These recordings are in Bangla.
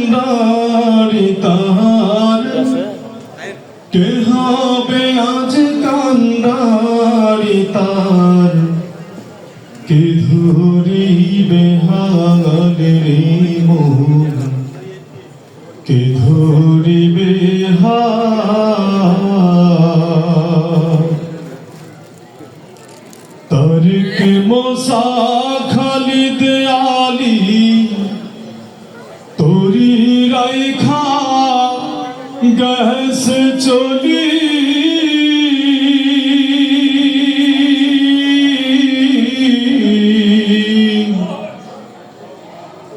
কান্ডারি তার কে হবে আজ কান্ডারি তার কে ধরিবে হালের মন কে ধরিবে তারিক মোসা খালিদ আলী তোরি রাইখা গেস চলি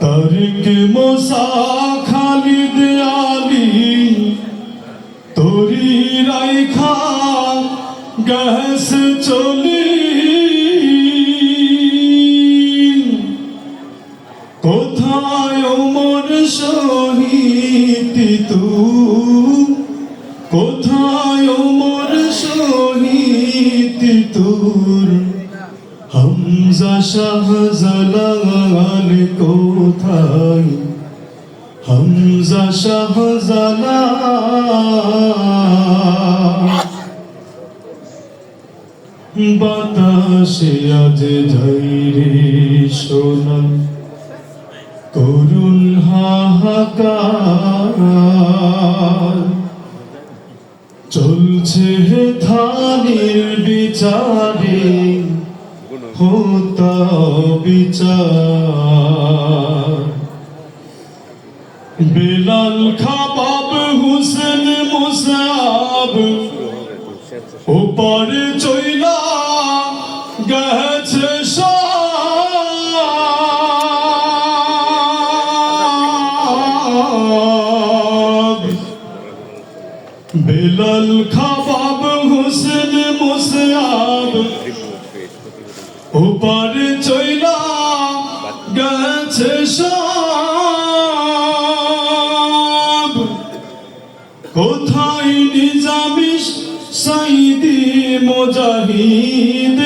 তারিক মোসা খালিদ আলী তোরি রাইখা গেস চলি কোথায় ওমর শহীদ তুই কোথায় ওমর শহীদ তোর হামজা শাহজালাল কোথায় হামজা শাহজালাল বাতাসে আজ ঝাইরে সোনা করুণ হাহাকার চলছে ধানের বিচারে হতা বিচার বেলাল খাবাব হুসেন মুসাব ওপার চইলা গেছে বেলাল খাবাব হুসেন মুসাব ওপার চইলা গেছে সব কোথায় নিজামি সাইদি মুজাহিদ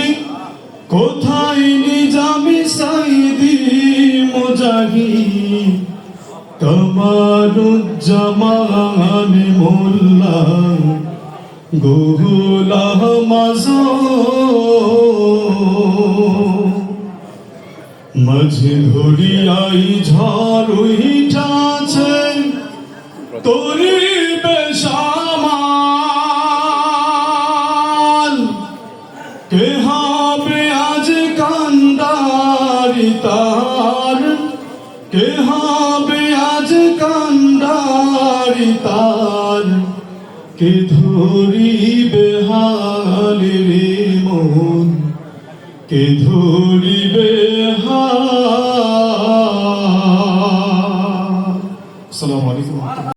কোথায় নিজামি মুজাহিদ কামারুজ্জামান মোল্লা গোলাম মাঝে ধরিয়াই ঝড় উঠিয়াছে তোরি বেশামাল কে হবে আজ কান্ডারি তার কে হবে আজ কান্ডারি তার কে ধরিবে হালের মন কে ধরিবে আসসালামু আলাইকুম।